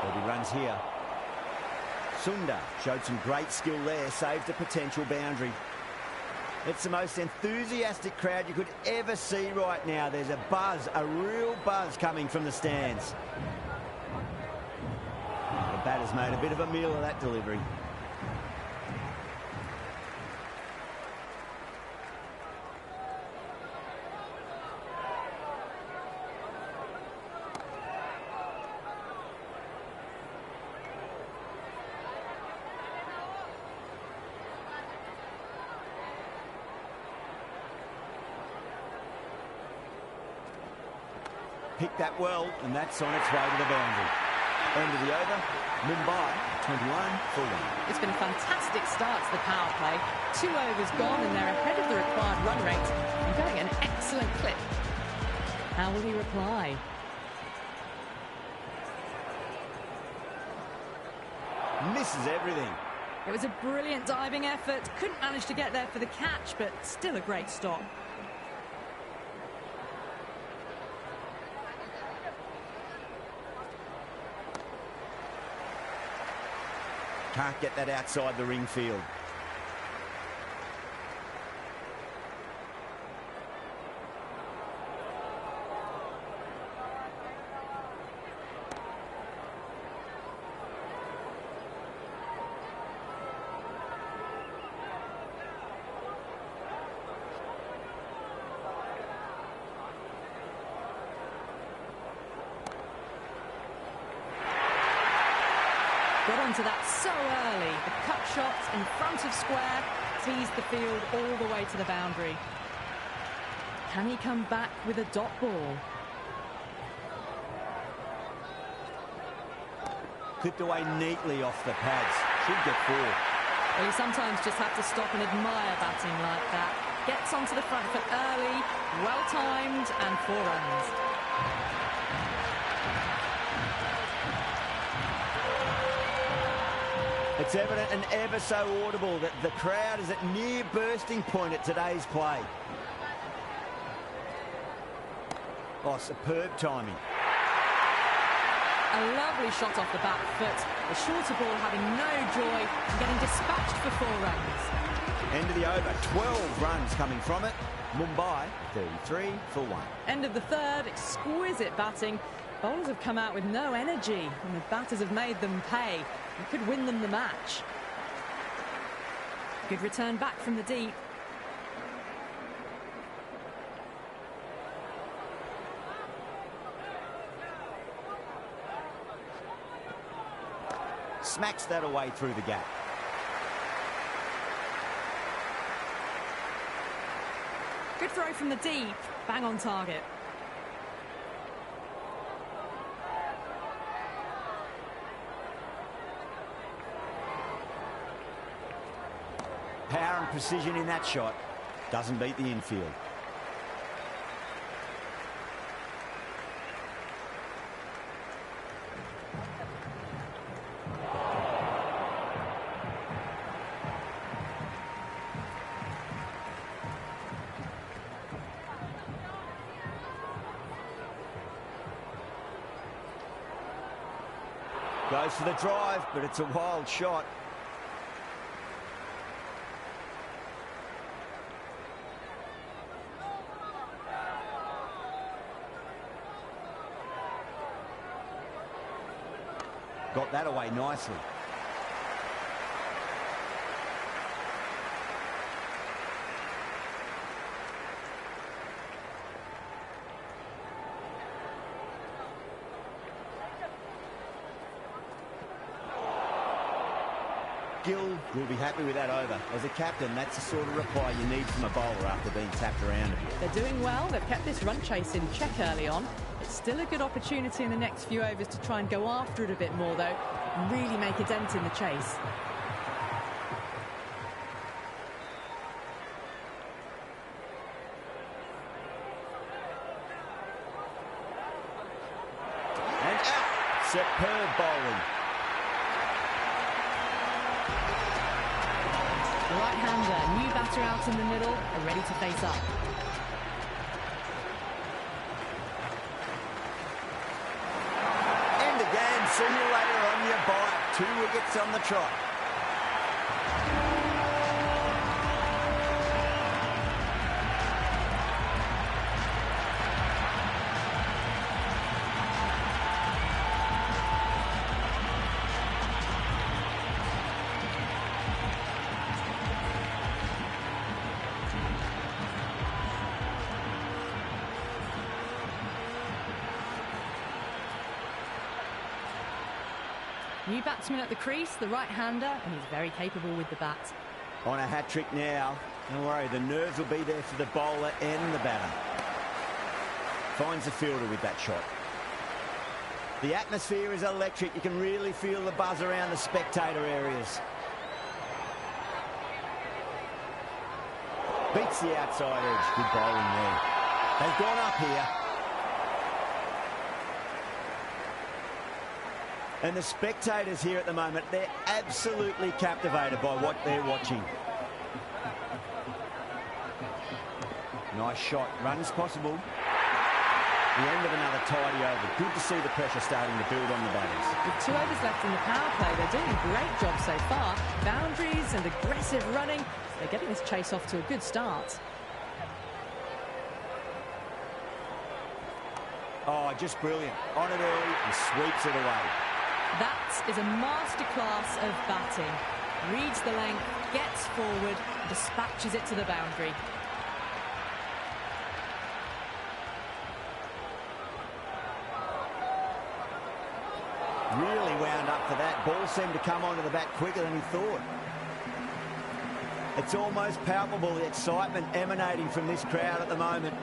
There'll be runs here. Sunda showed some great skill there, saved a potential boundary. It's the most enthusiastic crowd you could ever see right now. There's a buzz, a real buzz coming from the stands. The batter's made a bit of a meal of that delivery. Picked that well, and that's on its way to the boundary. End of the over, Mumbai 21 for 1. It's been a fantastic start to the power play. 2 overs gone and they're ahead of the required run rate and going at an excellent clip. How will he reply? Misses everything. It was a brilliant diving effort. Couldn't manage to get there for the catch, but still a great stop. Can't get that outside the ring field. Got onto that so early. The cut shot in front of square teased the field all the way to the boundary. Can he come back with a dot ball? Clipped away neatly off the pads. Should get 4. Well, you sometimes just have to stop and admire batting like that. Gets onto the front foot early, well-timed, and 4 runs. It's evident and ever so audible that the crowd is at near bursting point at today's play. Oh, superb timing. A lovely shot off the back foot. The shorter ball having no joy and getting dispatched for 4 runs. End of the over, 12 runs coming from it. Mumbai 33 for 1. End of the third, exquisite batting. Bowlers have come out with no energy and the batters have made them pay. It could win them the match. Good return back from the deep. Smacks that away through the gap. Good throw from the deep, bang on target. Power and precision in that shot. Doesn't beat the infield. Goes for the drive, but it's a wild shot. Got that away nicely. Gill will be happy with that over. As a captain, that's the sort of reply you need from a bowler after being tapped around a bit. They're doing well. They've kept this run chase in check early on. It's still a good opportunity in the next few overs to try and go after it a bit more, though, and really make a dent in the chase. And out. Superb bowling. The right-hander, new batter out in the middle, are ready to face up. End again. See you later you buy it? 2 wickets on the trot. New batsman at the crease, the right-hander, and he's very capable with the bat. On a hat-trick now. Don't worry, the nerves will be there for the bowler and the batter. Finds the fielder with that shot. The atmosphere is electric. You can really feel the buzz around the spectator areas. Beats the outside edge. Good bowling there. They've gone up here. And the spectators here at the moment, they're absolutely captivated by what they're watching. Nice shot. Runs possible. The end of another tidy over. Good to see the pressure starting to build on the batters. With 2 overs left in the power play, they're doing a great job so far. Boundaries and aggressive running. They're getting this chase off to a good start. Oh, just brilliant. On it early and sweeps it away. That is a masterclass of batting. Reads the length, gets forward, dispatches it to the boundary. Really wound up for that. Ball seemed to come onto the bat quicker than he thought. It's almost palpable, the excitement emanating from this crowd at the moment.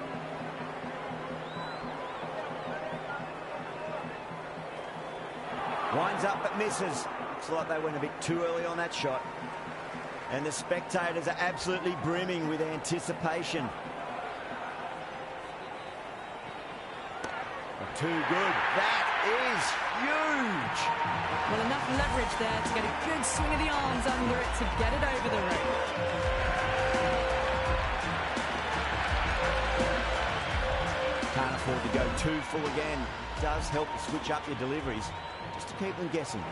Winds up but misses. Looks like they went a bit too early on that shot. And the spectators are absolutely brimming with anticipation. Too good. That is huge. Well, enough leverage there to get a good swing of the arms under it to get it over the rope. Can't afford to go too full again. Does help to switch up your deliveries, just to keep them guessing.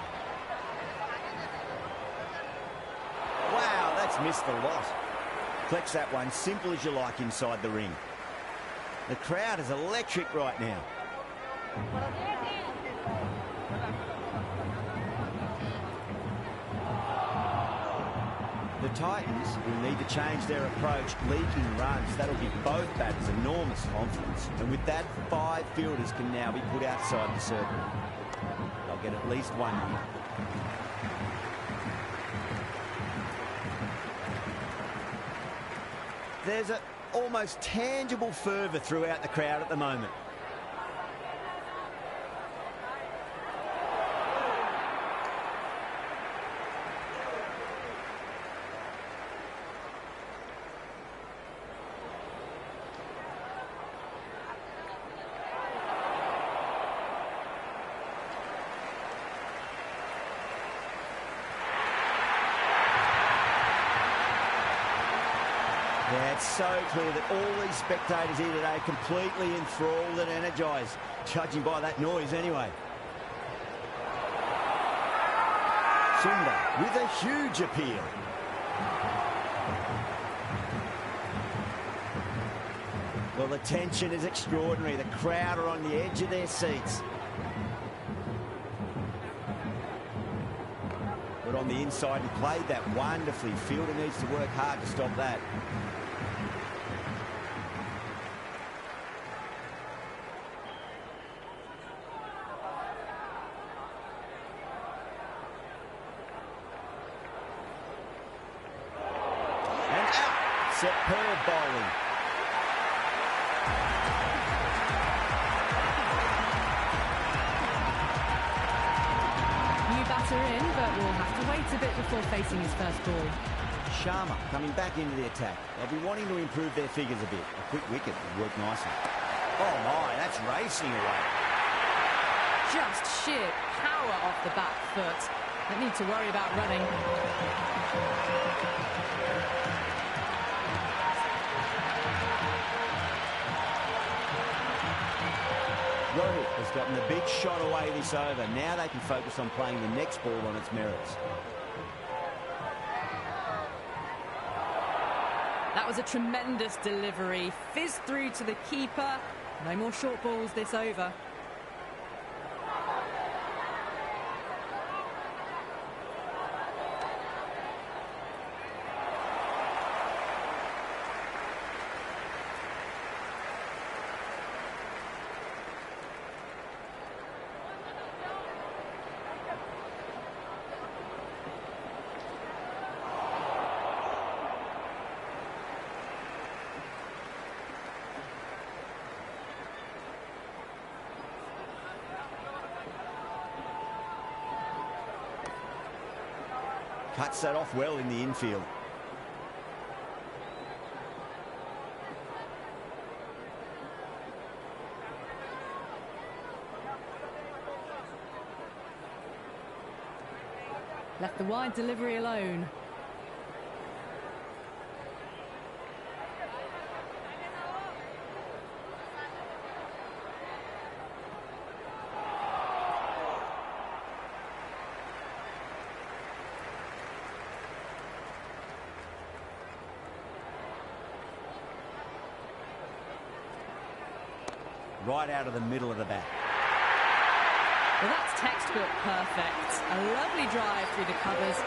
Wow, that's missed a lot. Collects that one, simple as you like inside the ring. The crowd is electric right now. The Titans will need to change their approach, leaking runs. That'll give both batters enormous confidence. And with that, 5 fielders can now be put outside the circle. They'll get at least one hit. There's an almost tangible fervour throughout the crowd at the moment. Yeah, it's so clear that all these spectators here today are completely enthralled and energised, judging by that noise anyway. Sunda with a huge appeal. Well, the tension is extraordinary. The crowd are on the edge of their seats. But on the inside, he played that wonderfully. Fielder needs to work hard to stop that. And out. Superb bowling. Batter in, but will have to wait a bit before facing his first ball. Sharma coming back into the attack. They'll be wanting to improve their figures a bit. A quick wicket would work nicely. Oh my, that's racing away. Just sheer power off the back foot. Don't need to worry about running. Rohit has gotten the big shot away this over. Now they can focus on playing the next ball on its merits. That was a tremendous delivery. Fizzed through to the keeper. No more short balls this over. Cuts that off well in the infield. Left the wide delivery alone. Right out of the middle of the bat. Well, that's textbook perfect. A lovely drive through the covers.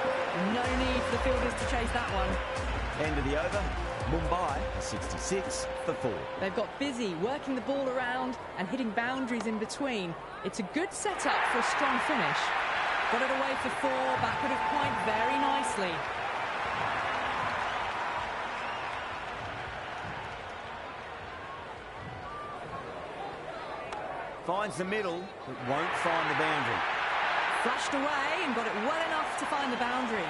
No need for the fielders to chase that one. End of the over. Mumbai are 66 for 4. They've got busy working the ball around and hitting boundaries in between. It's a good setup for a strong finish. Got it away for 4, backward of point very nicely. Finds the middle, but won't find the boundary. Flashed away and got it well enough to find the boundary.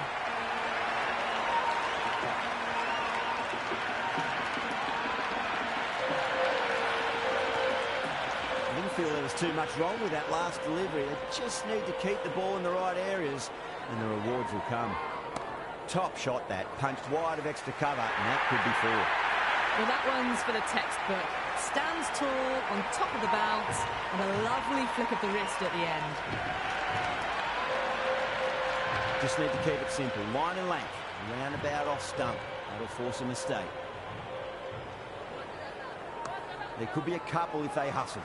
I didn't feel there was too much wrong with that last delivery. They just need to keep the ball in the right areas and the rewards will come. Top shot that, punched wide of extra cover, and that could be 4. Well, that one's for the textbook. Stands tall on top of the bounce and a lovely flick of the wrist at the end. Just need to keep it simple. Line and length, roundabout off stump. That'll force a mistake. There could be a couple if they hustle.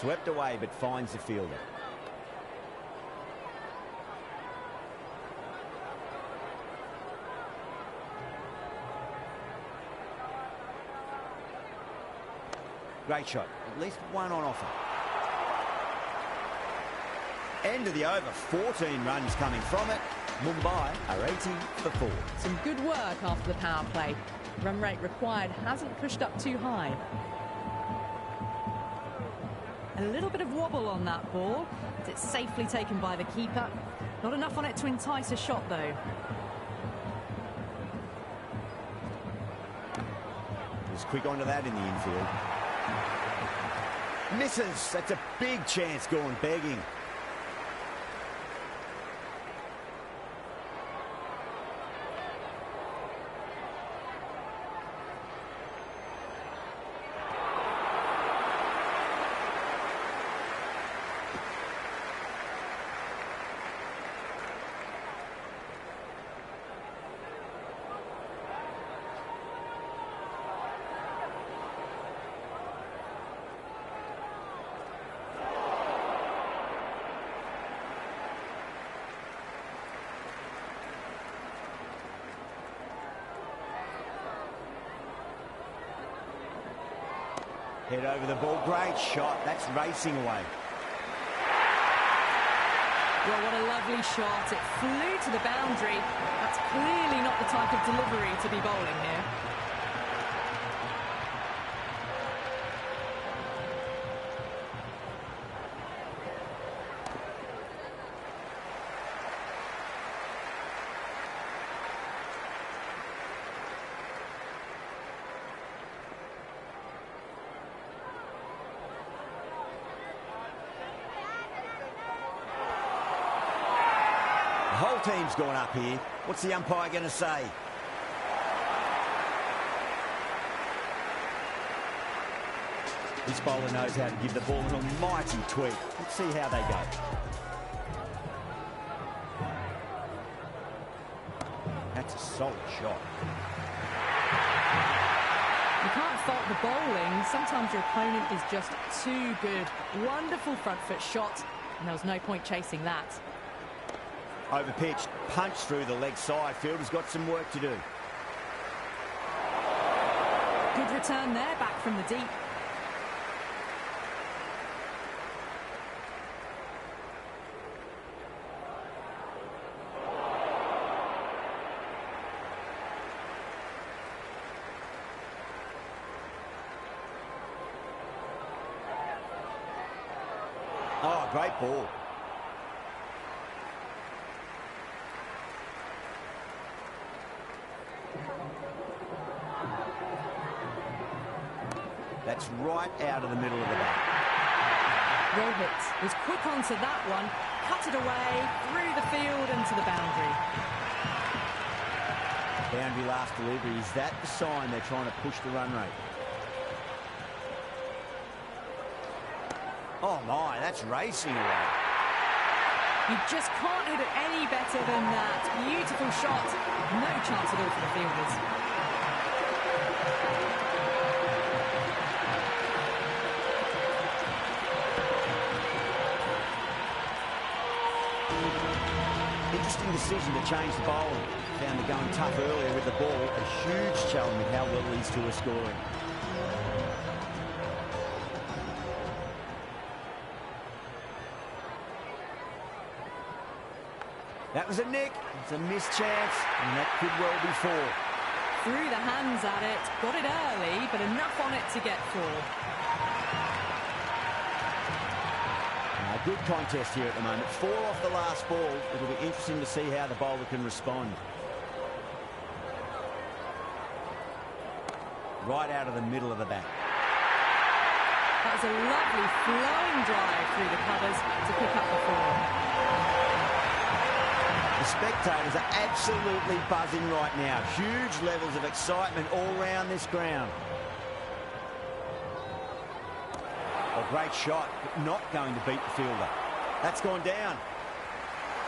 Swept away, but finds the fielder. Great shot. At least one on offer. End of the over. 14 runs coming from it. Mumbai are 80 for 4. Some good work after the power play. Run rate required hasn't pushed up too high. A little bit of wobble on that ball, but it's safely taken by the keeper. Not enough on it to entice a shot, though. Was quick onto that in the infield. Misses. That's a big chance gone begging. Head over the ball. Great shot. That's racing away. Well, what a lovely shot. It flew to the boundary. That's clearly not the type of delivery to be bowling here. team's gone up here. What's the umpire going to say? This bowler knows how to give the ball an almighty tweak. Let's see how they go. That's a solid shot. You can't fault the bowling. Sometimes your opponent is just too good. Wonderful front foot shot, and there was no point chasing that. Overpitched, punched through the leg side. Fielder's got some work to do. Good return there, back from the deep. Oh, great ball. That's right out of the middle of the bat. Rohit was quick onto that one, cut it away, through the field and to the boundary. Boundary last delivery. Is that the sign they're trying to push the run rate? Oh my, that's racing away. You just can't hit it any better than that. Beautiful shot. No chance at all for the fielders. Interesting decision to change the bowling. Found the going tough earlier with the ball. A huge challenge with how well these two are scoring. That was a nick. It's a missed chance, and that could well be four. Threw the hands at it, got it early, but enough on it to get four. A good contest here at the moment. Four off the last ball. It'll be interesting to see how the bowler can respond. Right out of the middle of the bat. That was a lovely flowing drive through the covers to pick up the four. The spectators are absolutely buzzing right now. Huge levels of excitement all round this ground. A great shot, but not going to beat the fielder. That's gone down.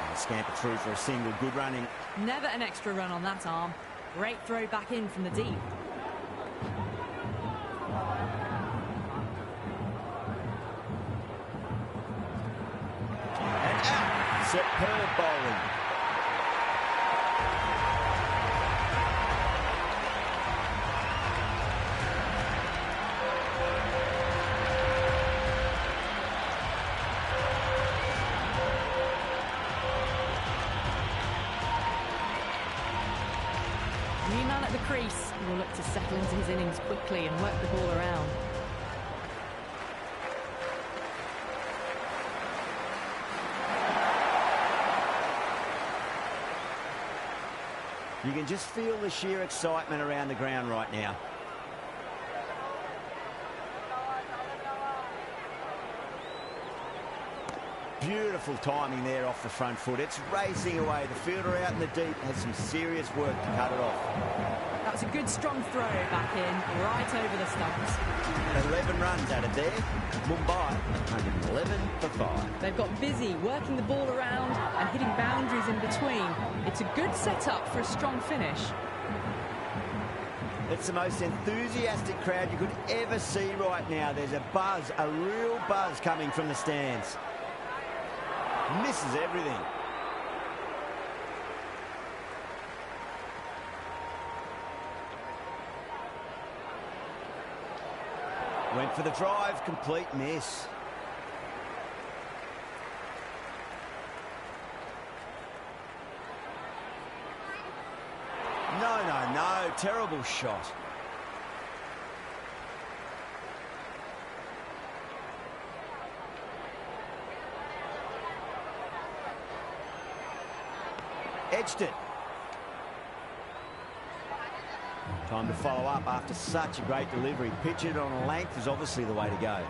And scamper through for a single. Good running. Never an extra run on that arm. Great throw back in from the deep. And out. Superb bowling. New man at the crease will look to settle into his innings quickly and work the ball around. You can just feel the sheer excitement around the ground right now. Beautiful timing there off the front foot. It's racing away. The fielder out in the deep has some serious work to cut it off. That was a good strong throw back in, right over the stumps. 11 runs out of there. Mumbai, 111 for 5. They've got busy working the ball around and hitting boundaries in between. It's a good setup for a strong finish. It's the most enthusiastic crowd you could ever see right now. There's a buzz, a real buzz coming from the stands. Misses everything. Went for the drive, complete miss. No, terrible shot. Edged it. Time to follow up after such a great delivery. Pitch it on a length is obviously the way to go.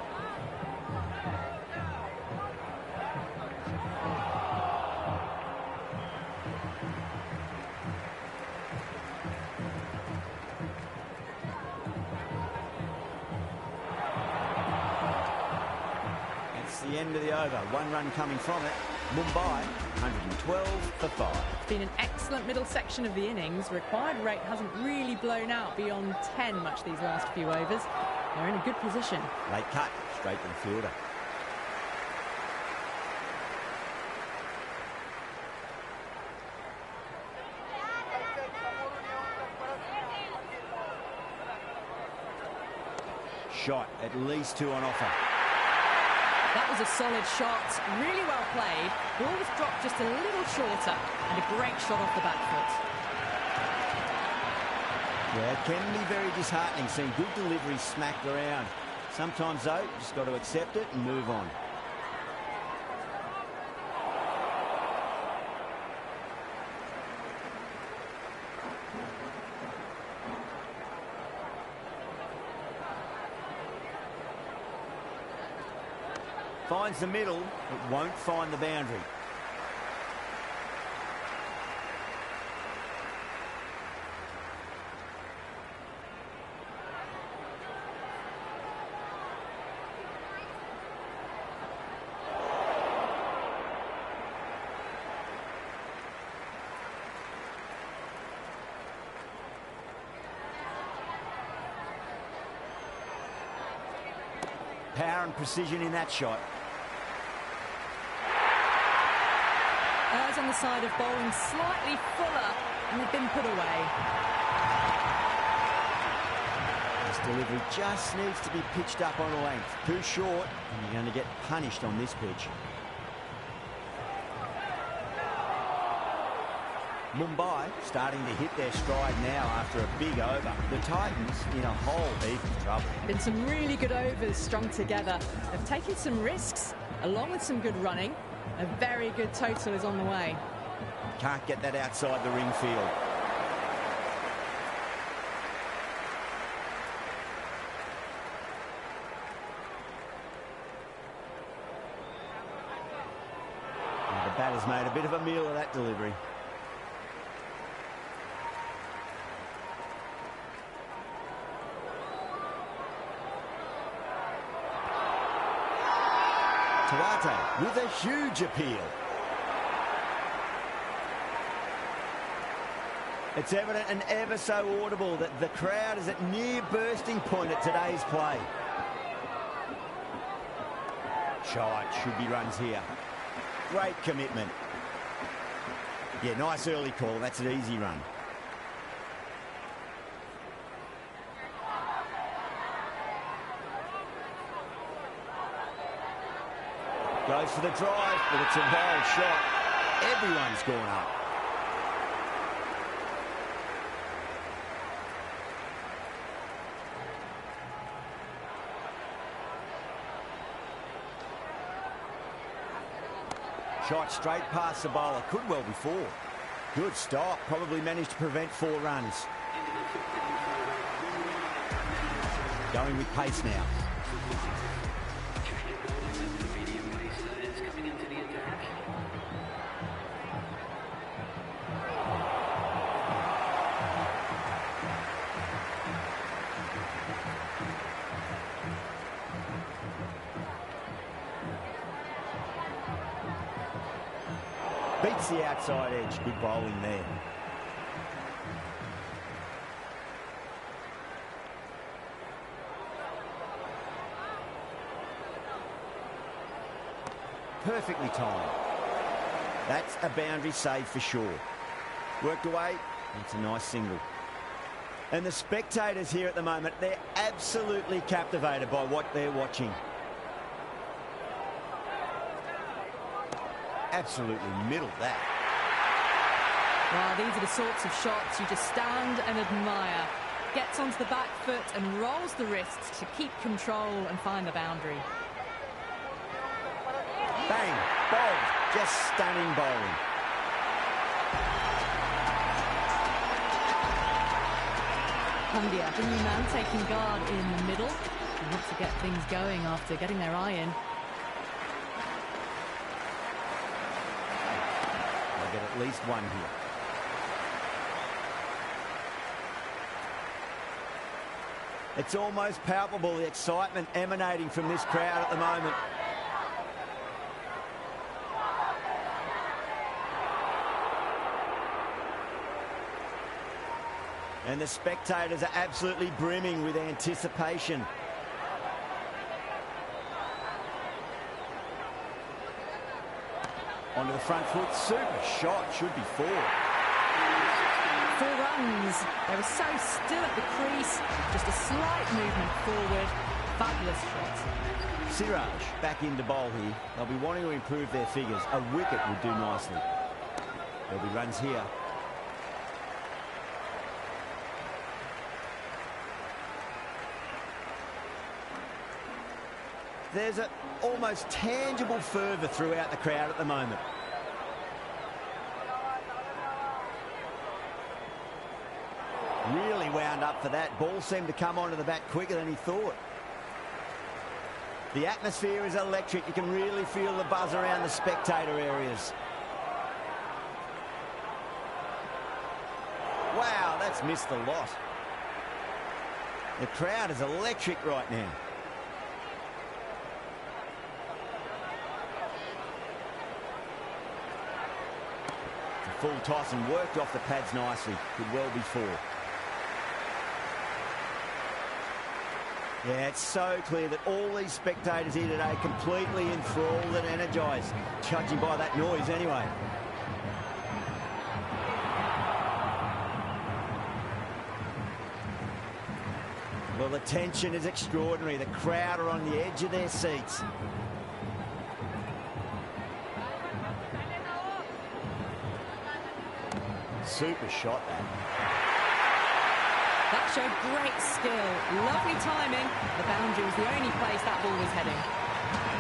the end of the over. 1 run coming from it. Mumbai, 112 for 5. It's been an excellent middle section of the innings. Required rate hasn't really blown out beyond 10 much these last few overs. They're in a good position. Late cut, straight to the fielder. Shot, at least 2 on offer. That was a solid shot, really well played. Ball was dropped just a little shorter, and a great shot off the back foot. Yeah, it can be very disheartening seeing good delivery smacked around. Sometimes, though, you just got to accept it and move on. Finds the middle, but won't find the boundary. Power and precision in that shot. Errs on the side of bowling slightly fuller, and they've been put away. This delivery just needs to be pitched up on a length. Too short, and you're going to get punished on this pitch. Mumbai starting to hit their stride now after a big over. The Titans in a whole heap of trouble. Been some really good overs strung together. They've taken some risks, along with some good running. A very good total is on the way. Can't get that outside the ring field. And the batter's made a bit of a meal of that delivery. Tuate with a huge appeal. It's evident and ever so audible that the crowd is at near bursting point at today's play. Shot, should be runs here. Great commitment. Yeah, nice early call. That's an easy run. Goes for the drive, but it's a wild shot. Everyone's gone up. Shot straight past the bowler. Could well be 4. Good stop. Probably managed to prevent 4 runs. Going with pace now. Beats the outside edge. Good bowling there. Perfectly timed. That's a boundary save for sure. Worked away. It's a nice single. And the spectators here at the moment, they're absolutely captivated by what they're watching. Absolutely middled that. Well, these are the sorts of shots you just stand and admire. Gets onto the back foot and rolls the wrists to keep control and find the boundary. Bang, bowled, just stunning bowling. Pandya, the new man, taking guard in the middle. He wants to get things going after getting their eye in. They'll get at least 1 here. It's almost palpable, the excitement emanating from this crowd at the moment. And the spectators are absolutely brimming with anticipation. Onto the front foot, super shot, should be 4. 4 runs. They were so still at the crease, just a slight movement forward. Fabulous shot. Siraj back into bowl here. They'll be wanting to improve their figures. A wicket would do nicely. There'll be runs here. There's an almost tangible fervour throughout the crowd at the moment. Really wound up for that. Ball seemed to come onto the bat quicker than he thought. The atmosphere is electric. You can really feel the buzz around the spectator areas. Wow, that's missed a lot. The crowd is electric right now. The full toss and worked off the pads nicely. Could well be 4. Yeah, it's so clear that all these spectators here today completely enthralled and energised, judging by that noise anyway. Well, the tension is extraordinary. The crowd are on the edge of their seats. Super shot, that. That showed great skill. Lovely timing. The boundary was the only place that ball was heading.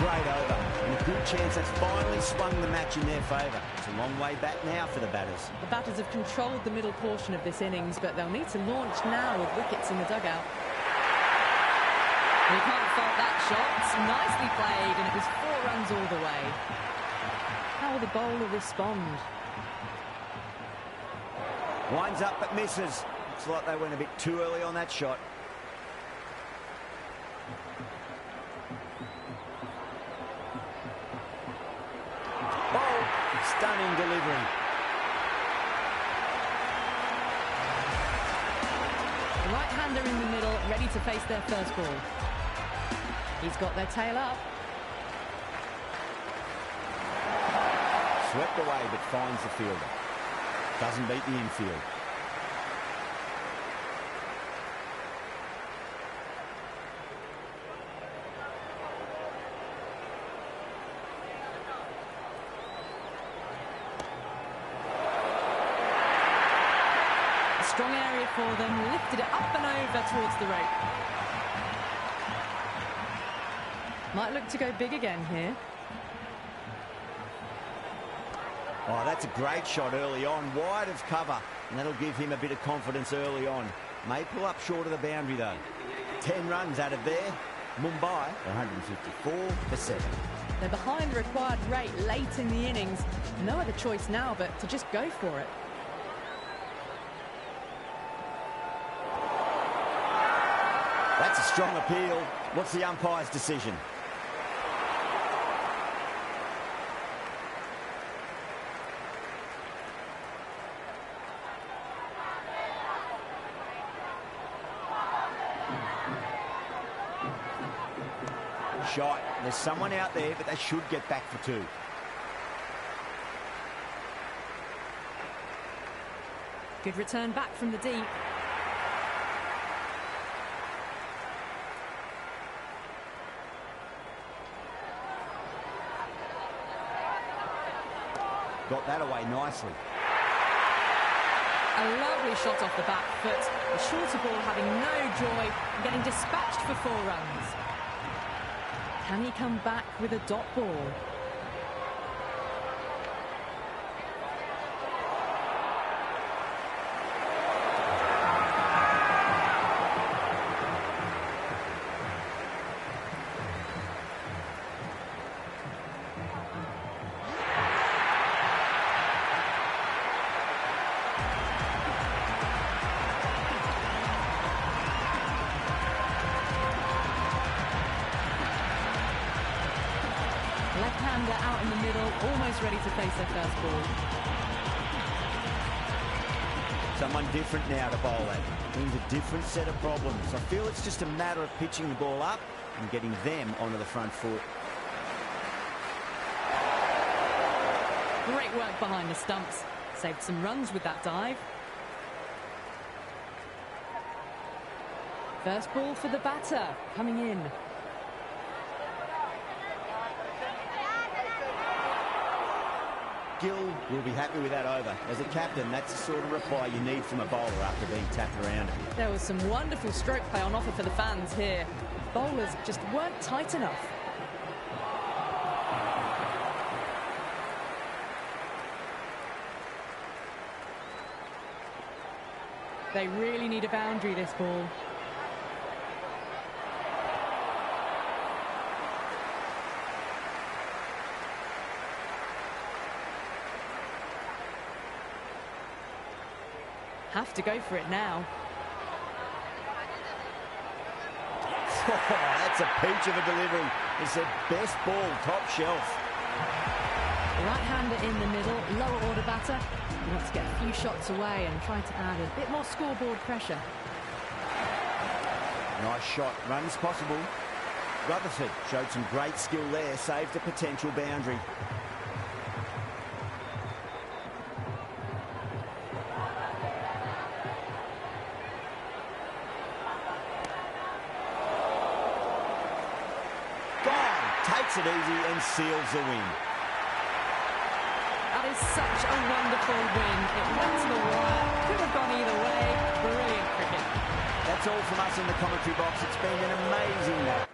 Great over. And a good chance that's finally swung the match in their favour. It's a long way back now for the batters. The batters have controlled the middle portion of this innings, but they'll need to launch now with wickets in the dugout. You can't fault that shot. Nicely played, and it was 4 runs all the way. How will the bowler respond? Winds up but misses. Looks like they went a bit too early on that shot. Oh, stunning delivery. The right-hander in the middle, ready to face their first ball. He's got their tail up. Swept away but finds the fielder. Doesn't beat the infield. A strong area for them, lifted it up and over towards the rope. Might look to go big again here. Oh, that's a great shot early on, wide of cover, and that'll give him a bit of confidence early on. May pull up short of the boundary though. 10 runs out of there. Mumbai 154 for 7. They're behind the required rate late in the innings. No other choice now but to just go for it. That's a strong appeal. What's the umpire's decision? Shot. There's someone out there, but they should get back for 2. Good return back from the deep. Got that away nicely. A lovely shot off the back foot. The shorter ball having no joy and getting dispatched for 4 runs. Can he come back with a dot ball? Left-hander out in the middle, almost ready to face their first ball. Someone different now to bowl at. Brings a different set of problems. I feel it's just a matter of pitching the ball up and getting them onto the front foot. Great work behind the stumps. Saved some runs with that dive. First ball for the batter, coming in. Gill will be happy with that over. As a captain, that's the sort of reply you need from a bowler after being tapped around. There was some wonderful stroke play on offer for the fans here. Bowlers just weren't tight enough. They really need a boundary, this ball. Have to go for it now. Oh, that's a peach of a delivery. It's their best ball, top shelf. Right-hander in the middle, lower order batter. He wants to get a few shots away and try to add a bit more scoreboard pressure. Nice shot, runs possible. Rutherford showed some great skill there, saved a potential boundary. Takes it easy and seals the win. That is such a wonderful win. It went to the wire, could have gone either way. Brilliant cricket. That's all from us in the commentary box. It's been an amazing match.